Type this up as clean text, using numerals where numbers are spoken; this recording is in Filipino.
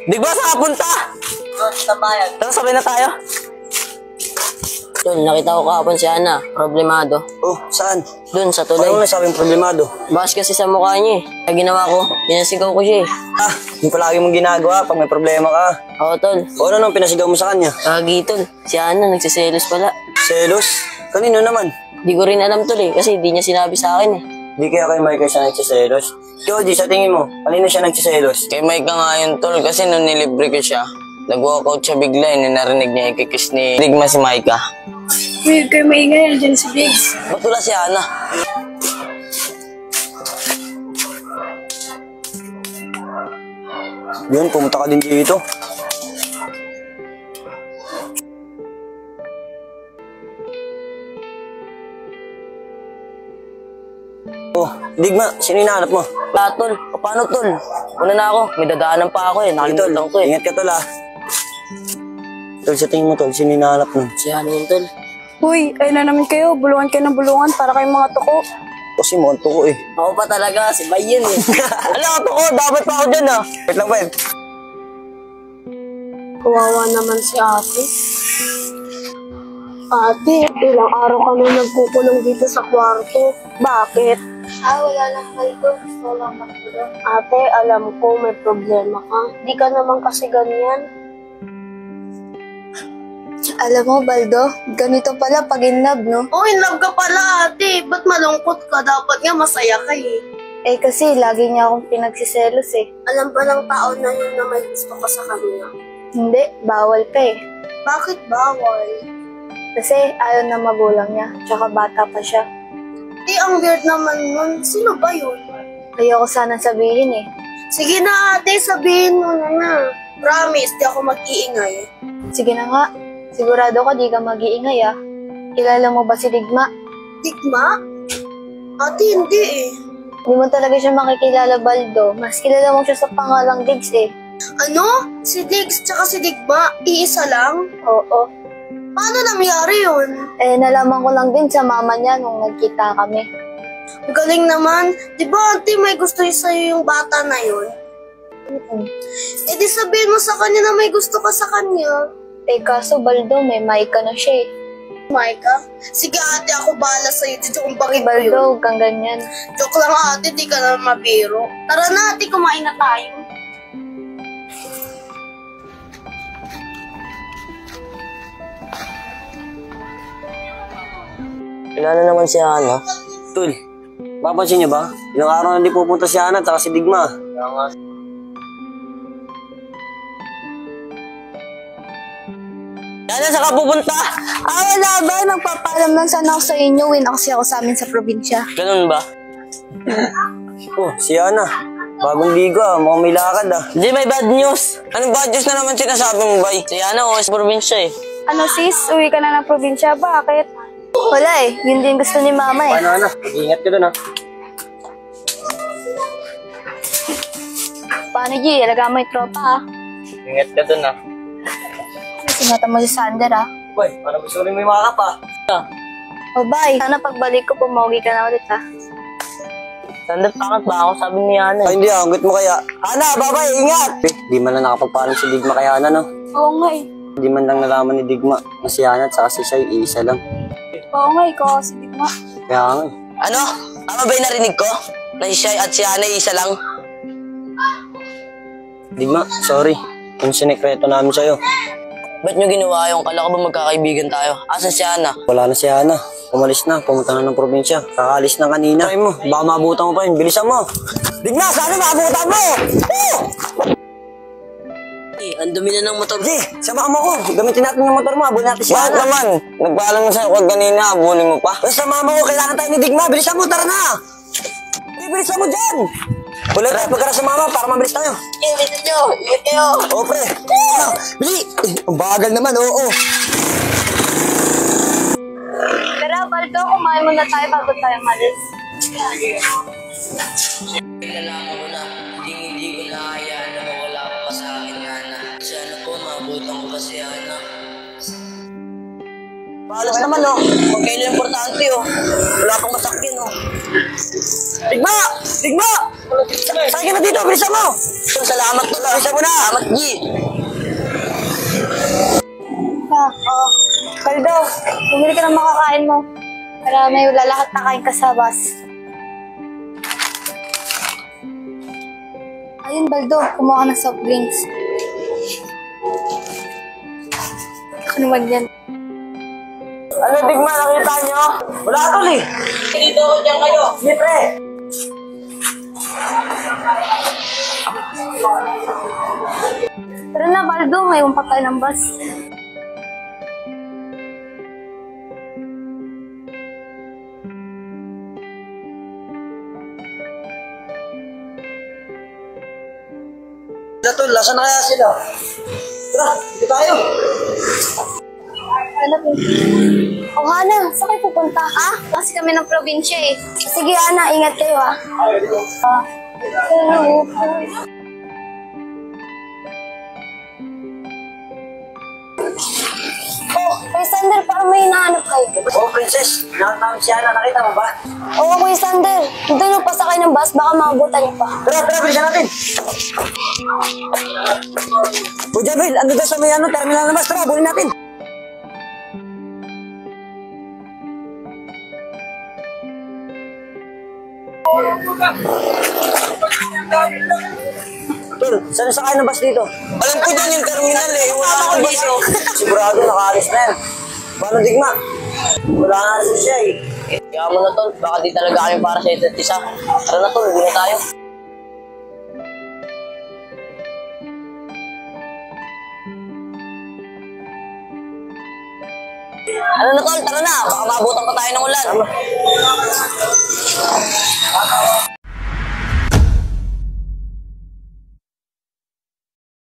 Di ba saan ka punta? Sa bayan. Tara, sabay na tayo. Tol, nakita ko kahapon si Ana, problemado. Oh, saan? Doon sa Paano tulay. mo nasabing problemado? Bakas kasi sa mukha niya eh. Kaya ginawa ko, pinasigaw ko siya eh. Ah, yung palagi mong ginagawa pag may problema ka. Oo, Tol. O ano nang pinasigaw mo sa kanya? Kagi, Tol. Si Ana, nagsiselos pala. Selos? Kanino naman? Di ko rin alam, Tol eh. Kasi di niya sinabi sa akin eh. Di kaya kay Michael siya nagsiselos? Joji, sa tingin mo, kanino siya nagsiselos? Kay Mike nga yun, tol, kasi nung nilibre ko siya, nag-walkout siya bigla, narinig niya ikikiss ni Digma si Micah. Uy, kayo maingay, dyan si Diggs. Ba't wala si Ana? Yun, pumunta ka din dito. Oh, Digma, sino hinahanap mo? Ah, Tol. O, paano, Tol? Una na ako. May dadaanan pa ako eh. Nakalimutan ko eh. Ingat ka tol ah. Tol, sa tingin mo tol, sino hinahanap mo? Si Ana yun, Tol. Uy, ayun na naman kayo. Bulungan kayo ng bulungan para kayong mga tuko. Kasi monto ko eh. Ako pa talaga, si Bayan eh. Ala, ako, dapat pa ako dyan ah. Wait lang, Bayan. Kawawa naman si ate. Ate, ilang araw kami nagkukulong dito sa kwarto. Bakit? Wala lang kalito. Gusto lang magkulong. Ate, alam ko may problema ka. Di ka naman kasi ganyan. Alam mo, Baldo, ganito pala pag in love, no? Oh, in love ka pala, ate. Ba't malungkot ka? Dapat nga masaya ka eh. Eh kasi lagi niya akong pinagsiselos eh. Alam ba ng tao na yun na may gusto ka sa kanya? Hindi, bawal pa eh. Bakit bawal? Kasi ayaw na magulang niya, tsaka bata pa siya. Ang weird naman nun. Sino ba yun? Ayoko sana sabihin eh. Sige na ate, sabihin mo na. Promise, di ako mag-iingay. Sige na nga, sigurado ka di ka mag-iingay ah. Kilala mo ba si Digma? Digma? Ate, hindi eh. Hindi mo talaga siya makikilala, Baldo. Mas kilala mo siya sa pangalang Diggs eh. Ano? Si Diggs tsaka si Digma, iisa lang? Oo. Paano nangyari yun? Eh, nalaman ko lang din sa mama niya nung nagkita kami. Ang galing naman. Di ba ate, may gusto sa'yo yung bata na yun? Eh di sabihin mo sa kanya na may gusto ka sa kanya. Eh, kaso Baldo, may mic ka na siya eh. Micah? Sige ate, ako bahala sa'yo. Dito kung bakit ba Baldo, yun? huwag kang ganyan. Joke lang ate, di ka na mabiro. Tara na ate, kumain na tayo. Kilala naman si Ana. Tol, papansin niyo ba? Ilang araw na di pupunta si Ana at si Digma. Ana, saan ka pupunta? Wala ba? Nagpapaalam lang sana ako sa inyo. Win kasi ako sa amin sa probinsya. Ganun ba? Oh, si Ana. Bagong ligo ah, mukhang may lakad ah. Di, may bad news. Anong bad news na naman sinasabi mo, Bay? Si Ana, o sa probinsya eh. Ano sis? Uwi ka na ng probinsya? Bakit? Wala eh. Yun din gusto ni mama eh. Paano Ana? Mag-ingat ka dun ah. Paano G? Alagaan mo yung tropa ah. Ingat ka dun ah. Singatan mo si Sander ah. Boy, paano gusto rin mo yung mga kapa? O bye. Sana pagbalik ko pumogi ka na ulit ah. Sandal, pangat ba ako? Sabi ni Ana Ay, eh. hindi ah, hanggat mo kaya. Ana, babay, ingat! Di man lang nakapagpaalam si Digma kay Ana, no? Oo nga eh. Di man lang nalaman ni Digma na si Ana at saka si Shai, iisa lang. Oo nga eh. Ikaw si Digma. Kaya nga eh. Ano? Tama ba yung narinig ko? Na si Shai at si Ana isa lang? Digma, sorry. Yung sinekreto namin sa'yo. Ba't nyo ginawa yung kala ko ba magkakaibigan tayo? Asan si Ana? Wala na si Ana. Umalis na, pumunta na ng probinsya. Kakaalis na kanina. Try mo, baka maabutan mo pa yun. Bilisan mo! Digma, sana maabutan mo! Oh! Eh, ang dumi na ng motor. Sige, sama mo ko. Gamitin natin yung motor mo. Abulin natin si Bakit Ana. naman? Nagpaalam mo sa'yo kung kanina, abulin mo pa. Basta mama ko, kailangan tayo ni Digma. Bilisan mo, tara na! Sige, bilisan mo dyan! Bulat tayo pagkara sa mama para mabilis tayo. Eh, bilisan nyo! Ingat kayo! Oo, pre. Bili! Ang bagal naman, oo. Tara, Baldo. Kumain muna tayo bago tayo malis. Nalaman ko na, hindi ko nakayaan na mawala ka pa sa akin, Ana. Sana po, maabutan ko pa si Ana. Palas naman, no? Huwag kayo na importante, oh. Wala pang masakyan, oh. Digma! Digma! Saan ka na dito? Bilisan mo! tol. Salamat tol. Bisa mo na. Salamat, G. Baldo, bumili ka ng makakain mo. Para may lalakad na kain ka sa bus. Ayun, Baldo, kumuha ka ng soft drinks. Ano naman yan? Ano, Digma, nakita nyo? Wala tol eh. Dito ko dyan kayo. Sige, pre. Tara na, Baldo, ngayon pa tayo ng bus. Wala tol, lasan na kaya sila? Tara, dito tayo. Ano po? Oh, Hana, saan kayo pupunta? Ha? Kasi kami ng probinsya eh. Sige, Hana, ingat kayo ah. Oh, Kuya Sander, parang may hinahanap kayo. Oh, princess, nakatawag si Ana, nakita mo ba? Oo, Kuya Sander. Dito nyo pasakay ng bus, baka maabutan nyo pa. Tara, tara, bilisan natin. O, Javel, ando daw sa may terminal na bus. Tara, bulin natin. Tol, saan sakay ng bus dito? Alam ko dyan yung terminal eh. Wala akong dito. Sigurado, nakaalis na yan. Paano, Digma? Wala na siya eh. Kaya mo na tol. Baka di talaga kami para sa isa't isa. Tara na tol, hindi na tayo. Ano na tol, tara na. Baka maabutan pa tayo ng ulan.